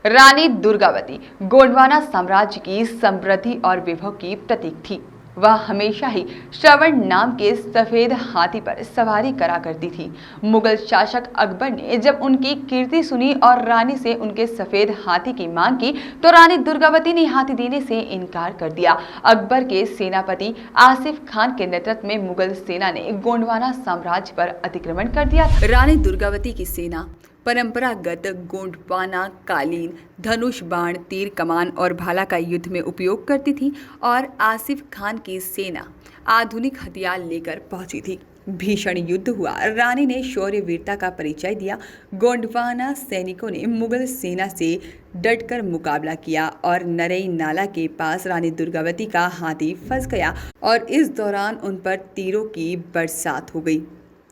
रानी दुर्गावती गोंडवाना साम्राज्य की समृद्धि और विभव की प्रतीक थी। वह हमेशा ही श्रवण नाम के सफेद हाथी पर सवारी करा करती थी। मुगल शासक अकबर ने जब उनकी कीर्ति सुनी और रानी से उनके सफेद हाथी की मांग की तो रानी दुर्गावती ने हाथी देने से इनकार कर दिया। अकबर के सेनापति आसिफ खान के नेतृत्व में मुगल सेना ने गोंडवाना साम्राज्य पर अतिक्रमण कर दिया था। रानी दुर्गावती की सेना परंपरागत गोंडवाना कालीन धनुष बाण तीर कमान और भाला का युद्ध में उपयोग करती थी और आसिफ खान की सेना आधुनिक हथियार लेकर पहुंची थी। भीषण युद्ध हुआ। रानी ने शौर्य वीरता का परिचय दिया। गोंडवाना सैनिकों ने मुगल सेना से डटकर मुकाबला किया और नरई नाला के पास रानी दुर्गावती का हाथी फंस गया और इस दौरान उन पर तीरों की बरसात हो गई।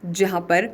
जहां पर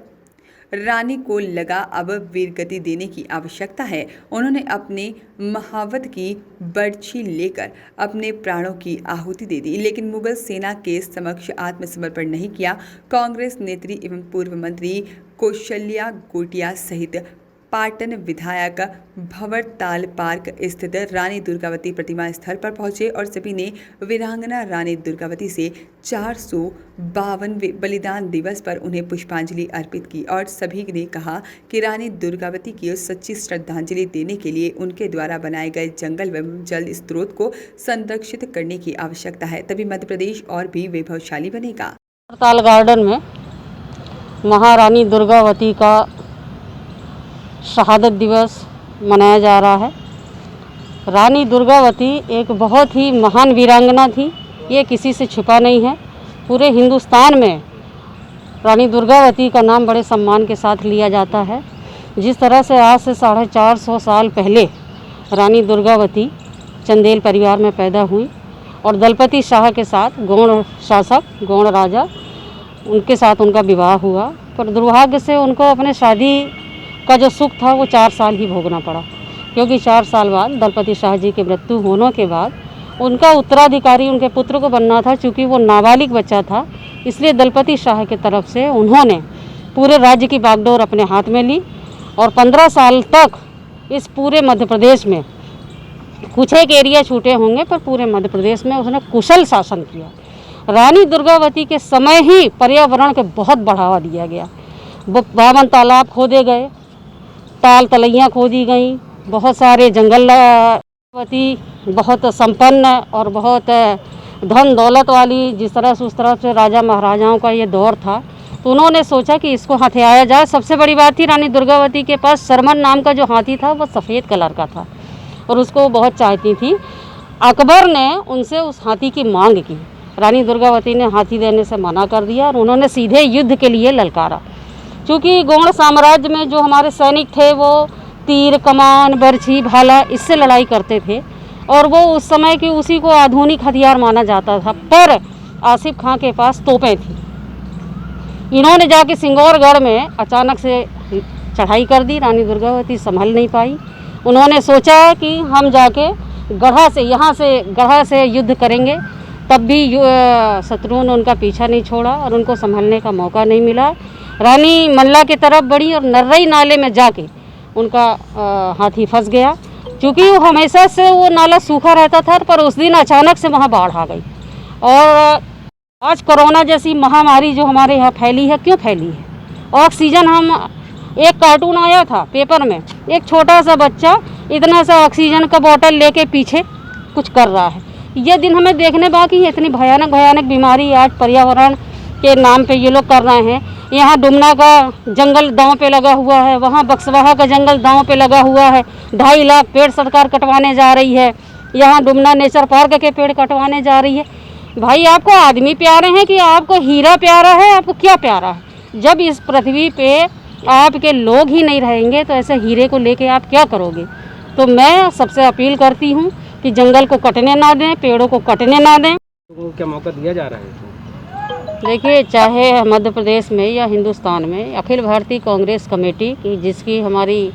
रानी को लगा अब वीरगति देने की आवश्यकता है, उन्होंने अपने महावत की बर्छी लेकर अपने प्राणों की आहुति दे दी, लेकिन मुगल सेना के समक्ष आत्मसमर्पण नहीं किया। कांग्रेस नेत्री एवं पूर्व मंत्री कौशल्या गोटिया सहित पाटन विधायक भंवरताल पार्क स्थित रानी दुर्गावती प्रतिमा स्थल पर पहुंचे और सभी ने वीरांगना रानी दुर्गावती से 452वें बलिदान दिवस पर उन्हें पुष्पांजलि अर्पित की और सभी ने कहा कि रानी दुर्गावती की सच्ची श्रद्धांजलि देने के लिए उनके द्वारा बनाए गए जंगल एवं जल स्रोत को संरक्षित करने की आवश्यकता है, तभी मध्य प्रदेश और भी वैभवशाली बनेगा। ताल गार्डन में महारानी दुर्गावती का शहादत दिवस मनाया जा रहा है। रानी दुर्गावती एक बहुत ही महान वीरांगना थी, ये किसी से छुपा नहीं है। पूरे हिंदुस्तान में रानी दुर्गावती का नाम बड़े सम्मान के साथ लिया जाता है। जिस तरह से आज से 450 साल पहले रानी दुर्गावती चंदेल परिवार में पैदा हुई और दलपति शाह के साथ गौड़ शासक गौड़ राजा उनके साथ उनका विवाह हुआ, पर दुर्भाग्य से उनको अपने शादी का जो सुख था वो 4 साल ही भोगना पड़ा, क्योंकि 4 साल बाद दलपति शाह जी की मृत्यु होने के बाद उनका उत्तराधिकारी उनके पुत्र को बनना था। चूँकि वो नाबालिग बच्चा था, इसलिए दलपति शाह की तरफ से उन्होंने पूरे राज्य की बागडोर अपने हाथ में ली और 15 साल तक इस पूरे मध्य प्रदेश में, कुछ एक एरिया छूटे होंगे पर पूरे मध्य प्रदेश में उसने कुशल शासन किया। रानी दुर्गावती के समय ही पर्यावरण को बहुत बढ़ावा दिया गया। 52 तालाब खोदे गए, ताल तलैयाँ खोदी गई, बहुत सारे जंगल बहुत संपन्न और बहुत धन दौलत वाली, जिस तरह से उस तरह से राजा महाराजाओं का ये दौर था, तो उन्होंने सोचा कि इसको हथियाया जाए। सबसे बड़ी बात थी रानी दुर्गावती के पास सरमन नाम का जो हाथी था वो सफ़ेद कलर का था और उसको बहुत चाहती थी। अकबर ने उनसे उस हाथी की मांग की। रानी दुर्गावती ने हाथी देने से मना कर दिया और उन्होंने सीधे युद्ध के लिए ललकारा। क्योंकि गौड़ साम्राज्य में जो हमारे सैनिक थे वो तीर कमान बर्छी भाला इससे लड़ाई करते थे और वो उस समय की उसी को आधुनिक हथियार माना जाता था, पर आसिफ खां के पास तोपें थी। इन्होंने जाके सिंगौरगढ़ में अचानक से चढ़ाई कर दी। रानी दुर्गावती संभल नहीं पाई। उन्होंने सोचा कि हम जाके गढ़ा से युद्ध करेंगे, तब भी शत्रुओं ने उनका पीछा नहीं छोड़ा और उनको संभलने का मौका नहीं मिला। रानी मल्ला की तरफ बढ़ी और नर्रई नाले में जाके उनका हाथी फंस गया। क्योंकि वो हमेशा से वो नाला सूखा रहता था, पर उस दिन अचानक से वहाँ बाढ़ आ गई। और आज कोरोना जैसी महामारी जो हमारे यहाँ फैली है, क्यों फैली है? ऑक्सीजन, हम एक कार्टून आया था पेपर में, एक छोटा सा बच्चा इतना सा ऑक्सीजन का बोतल लेके पीछे कुछ कर रहा है। ये दिन हमें देखने बाकी है। इतनी भयानक बीमारी आज पर्यावरण के नाम पे ये लोग कर रहे हैं। यहाँ डुमना का जंगल दांव पे लगा हुआ है, वहाँ बक्सवाहा का जंगल दांव पे लगा हुआ है। 2.5 लाख पेड़ सरकार कटवाने जा रही है। यहाँ डुमना नेचर पार्क के पेड़ कटवाने जा रही है। भाई, आपको आदमी प्यारे हैं कि आपको हीरा प्यारा है? आपको क्या प्यारा है? जब इस पृथ्वी पे आपके लोग ही नहीं रहेंगे तो ऐसे हीरे को लेके आप क्या करोगे? तो मैं सबसे अपील करती हूँ कि जंगल को कटने ना दें, पेड़ों को कटने ना दें। तो क्या मौका दिया जा रहा है? देखिए, चाहे मध्य प्रदेश में या हिंदुस्तान में, अखिल भारतीय कांग्रेस कमेटी की जिसकी हमारी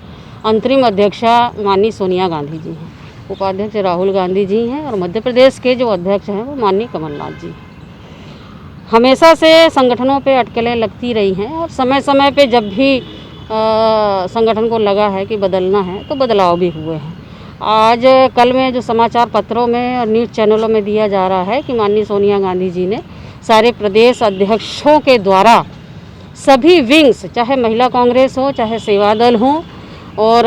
अंतरिम अध्यक्षा माननीय सोनिया गांधी जी हैं, उपाध्यक्ष राहुल गांधी जी हैं और मध्य प्रदेश के जो अध्यक्ष हैं वो माननीय कमलनाथ जी। हमेशा से संगठनों पे अटकलें लगती रही हैं और समय समय पे जब भी संगठन को लगा है कि बदलना है तो बदलाव भी हुए हैं। आज कल में जो समाचार पत्रों में और न्यूज़ चैनलों में दिया जा रहा है कि माननीय सोनिया गांधी जी ने सारे प्रदेश अध्यक्षों के द्वारा सभी विंग्स, चाहे महिला कांग्रेस हो, चाहे सेवा दल हो, और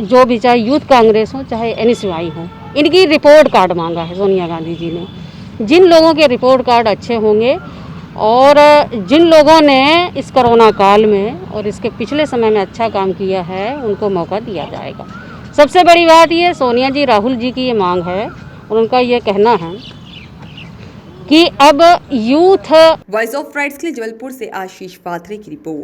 जो भी चाहे यूथ कांग्रेस हो, चाहे NSY हो, इनकी रिपोर्ट कार्ड मांगा है सोनिया गांधी जी ने। जिन लोगों के रिपोर्ट कार्ड अच्छे होंगे और जिन लोगों ने इस कोरोना काल में और इसके पिछले समय में अच्छा काम किया है, उनको मौका दिया जाएगा। सबसे बड़ी बात ये सोनिया जी, राहुल जी की ये मांग है और उनका ये कहना है कि अब यूथ। वॉइस ऑफ राइट्स के लिए जबलपुर से आशीष पात्रे की रिपोर्ट।